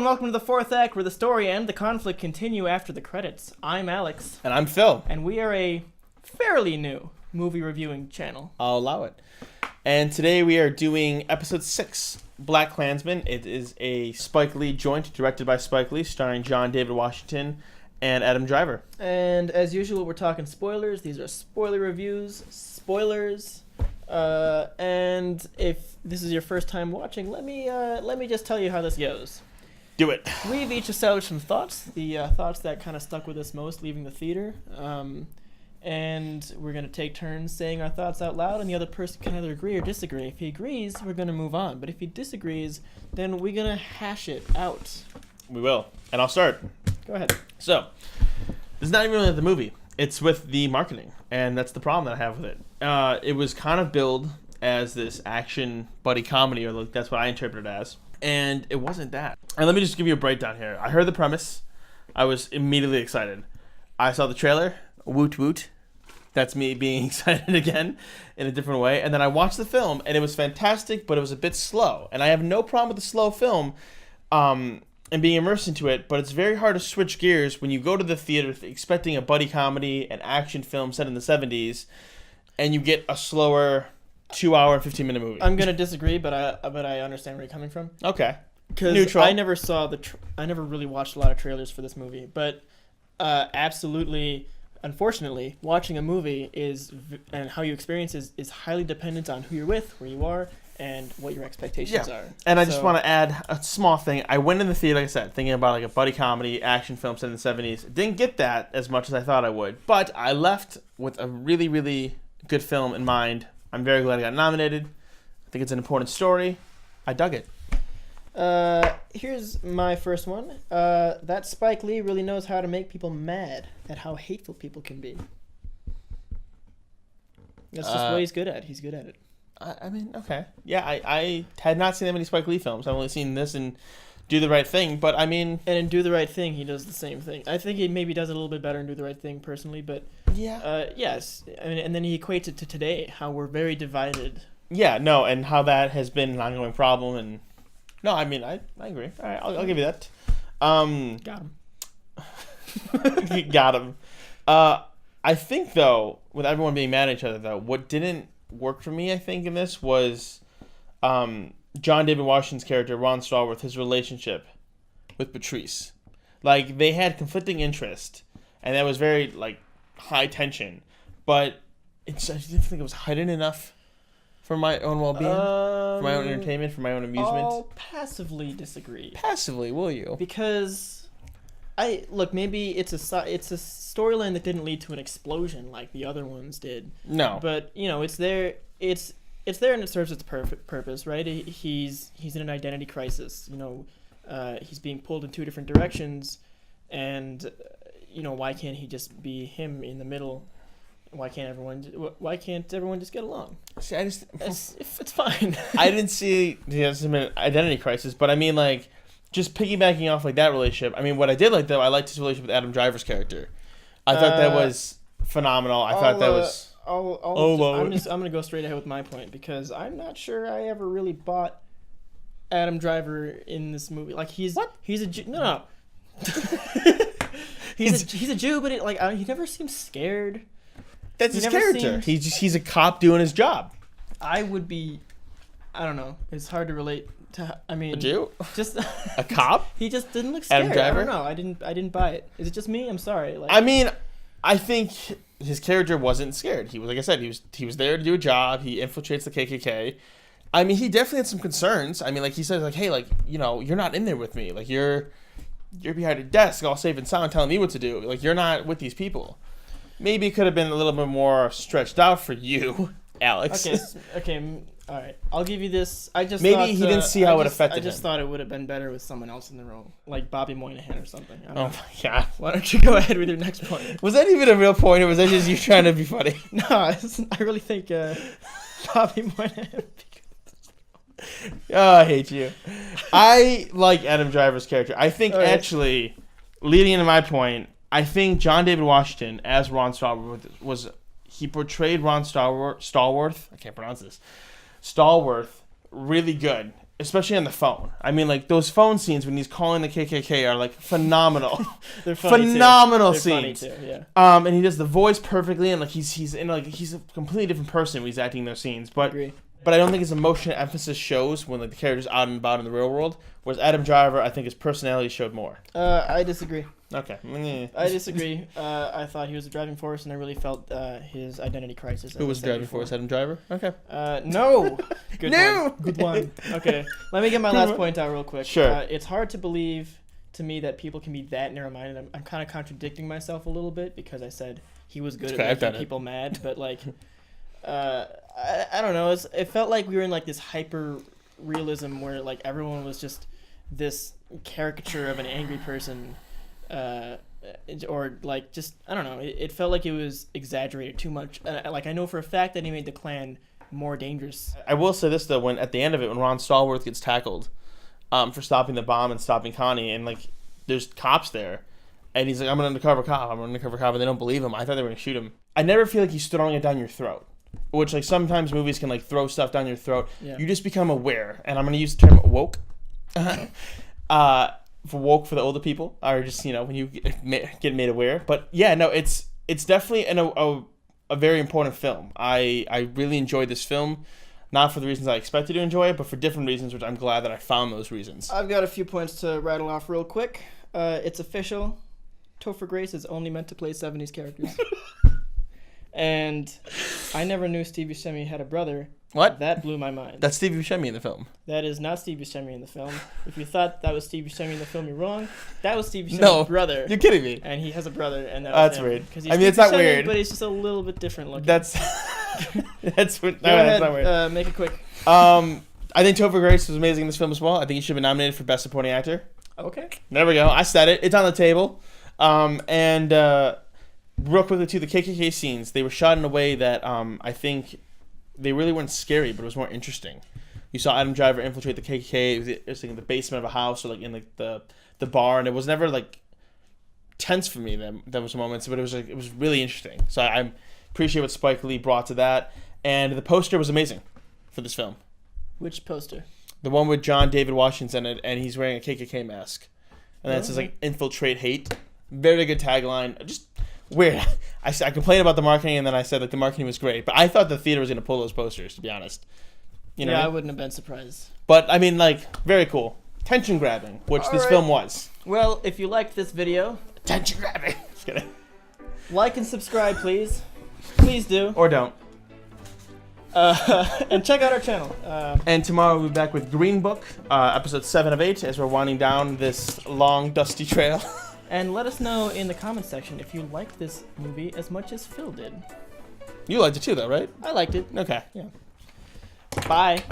welcome to the fourth act, where the story and the conflict continue after the credits. I'm Alex. And I'm Phil. And we are a fairly new movie reviewing channel. I'll allow it. And today we are doing episode 6, BlacKkKlansman. It is a Spike Lee joint, directed by Spike Lee, starring John David Washington and Adam Driver. And as usual, we're talking spoilers. These are spoiler reviews, spoilers. And if this is your first time watching, let me just tell you how this goes. Do it. We've each established some thoughts, the thoughts that kind of stuck with us most leaving the theater. And we're going to take turns saying our thoughts out loud, and the other person can either agree or disagree. If he agrees, we're going to move on. But if he disagrees, then we're going to hash it out. We will. And I'll start. Go ahead. So, this is not even really the movie. It's with the marketing, and that's the problem that I have with it. It was kind of billed as this action buddy comedy, or like that's what I interpret it as, and it wasn't that. And let me just give you a breakdown here. I heard the premise. I was immediately excited. I saw the trailer. Woot woot. That's me being excited again in a different way. And then I watched the film, and it was fantastic, but it was a bit slow. And I have no problem with the slow film and being immersed into it, but it's very hard to switch gears when you go to the theater expecting a buddy comedy, an action film set in the 70s, and you get a slower 2-hour and 15-minute movie. I'm gonna disagree, but I understand where you're coming from. Okay. Because I never saw I never really watched a lot of trailers for this movie, but absolutely, unfortunately, watching a movie and how you experience is highly dependent on who you're with, where you are, and what your expectations are. And I just want to add a small thing. I went in the theater, like I said, thinking about like a buddy comedy action film set in the 70s. Didn't get that as much as I thought I would, but I left with a really, really good film in mind. I'm very glad I got nominated. I think it's an important story. I dug it. Here's my first one. That Spike Lee really knows how to make people mad at how hateful people can be. That's just what he's good at. He's good at it. I mean, okay. Yeah, I had not seen that many Spike Lee films. I've only seen this and Do the Right Thing, but I mean... And in Do the Right Thing, he does the same thing. I think he maybe does it a little bit better in Do the Right Thing, personally, but... Yeah. Yes. I mean, and then he equates it to today, how we're very divided. Yeah, no, and how that has been an ongoing problem, and... No, I mean, I agree. All right, I'll give you that. Got him. Got him. I think, though, with everyone being mad at each other, though, what didn't work for me, I think, in this was John David Washington's character, Ron Stallworth, his relationship with Patrice. Like, they had conflicting interest, and that was very, like, high tension. But I didn't think it was heightened enough for my own well-being, for my own entertainment, for my own amusement. I'll passively disagree. Passively, will you? Because, maybe it's a storyline that didn't lead to an explosion like the other ones did. No. But, it's there. It's there and it serves its purpose, right? He's in an identity crisis. He's being pulled in two different directions, and why can't he just be him in the middle? Why can't everyone just get along? See, it's fine. I didn't see an identity crisis, but I mean, like, just piggybacking off like that relationship. I mean, what I did like, though, I liked his relationship with Adam Driver's character. I thought that was phenomenal. I thought that was. I'm gonna go straight ahead with my point, because I'm not sure I ever really bought Adam Driver in this movie. Like, he's a Jew. No. he's a Jew, but he never seems scared. That's his character. He's a cop doing his job. I don't know. It's hard to relate to. I mean, a Jew? Just a cop? He just didn't look scared. Adam Driver? I don't know. I didn't buy it. Is it just me? I'm sorry. I mean, I think his character wasn't scared. He was, like I said, he was there to do a job. He infiltrates the KKK. I mean, he definitely had some concerns. I mean, like, he says, like, hey, like, you're not in there with me. Like, you're behind a desk all safe and sound telling me what to do. Like, you're not with these people. Maybe it could have been a little bit more stretched out for you, Alex. Okay, all right. I'll give you this. He didn't see how it affected him. I just thought it would have been better with someone else in the role, like Bobby Moynihan or something. Oh my god! Why don't you go ahead with your next point? Was that even a real point, or was that just you trying to be funny? No, I really think Bobby Moynihan. Oh, I hate you. I like Adam Driver's character. I think actually, leading into my point, I think John David Washington as Ron Stallworth he portrayed Ron Stallworth. I can't pronounce this. Stallworth really good. especially on the phone. I mean, like those phone scenes when he's calling the KKK are like phenomenal. They're funny phenomenal too. They're scenes. funny too, yeah. And he does the voice perfectly, and like he's a completely different person when he's acting those scenes. But Agree. I don't think his emotion emphasis shows when like the character's out and about in the real world. Whereas Adam Driver, I think his personality showed more. I disagree. Okay. I disagree. I thought he was a driving force, and I really felt his identity crisis. Who was the driving force? Adam Driver? Okay. No. Good No! one. Good one. Okay. Let me get my last point out real quick. Sure. It's hard to believe to me that people can be that narrow-minded. I'm kind of contradicting myself a little bit because I said he was good at making people mad, but like, I don't know. It felt like we were in like this hyper realism where like everyone was just this caricature of an angry person. Or like just I don't know. It felt like it was exaggerated too much. Like I know for a fact that he made the Klan more dangerous. I will say this though: when at the end of it, when Ron Stallworth gets tackled, for stopping the bomb and stopping Connie, and like there's cops there, and he's like, "I'm an undercover cop. I'm an undercover cop," and they don't believe him. I thought they were gonna shoot him. I never feel like he's throwing it down your throat, which like sometimes movies can like throw stuff down your throat. Yeah. You just become aware, and I'm gonna use the term woke. For woke for the older people, or just when you get made aware. But yeah, no, it's definitely a very important film. I really enjoyed this film, not for the reasons I expected to enjoy it, but for different reasons, which I'm glad that I found those reasons. I've got a few points to rattle off real quick. It's official. Topher Grace is only meant to play 70s characters. And I never knew Steve Buscemi had a brother. What? That blew my mind. That's Steve Buscemi in the film. That is not Steve Buscemi in the film. If you thought that was Steve Buscemi in the film, you're wrong. That was Steve Buscemi's brother. You're kidding me. And he has a brother, and that's weird. He's I mean, it's not weird, but he's just a little bit different looking. That's that's what. Go ahead, not weird. Make it quick. I think Topher Grace was amazing in this film as well. I think he should be nominated for Best Supporting Actor. Okay. There we go. I said it. It's on the table. And real quickly too, the KKK scenes, they were shot in a way that I think they really weren't scary, but it was more interesting. You saw Adam Driver infiltrate the KKK. It was like in the basement of a house or like in like the bar, and it was never like tense for me. There was moments, but it was really interesting. So I appreciate what Spike Lee brought to that, and the poster was amazing for this film. Which poster? The one with John David Washington in it, and he's wearing a KKK mask, and then it says like "Infiltrate Hate." Very good tagline. Just weird. I complained about the marketing, and then I said that the marketing was great, but I thought the theater was going to pull those posters, to be honest. I wouldn't have been surprised. But, I mean, like, very cool. Attention grabbing, which this film was. Well, if you liked this video... Attention grabbing. Just kidding. Like and subscribe, please. Please do. Or don't. And check out our channel. And tomorrow we'll be back with Green Book, episode 7 of 8, as we're winding down this long, dusty trail. And let us know in the comments section if you liked this movie as much as Phil did. You liked it too, though, right? I liked it. Okay. Yeah. Bye.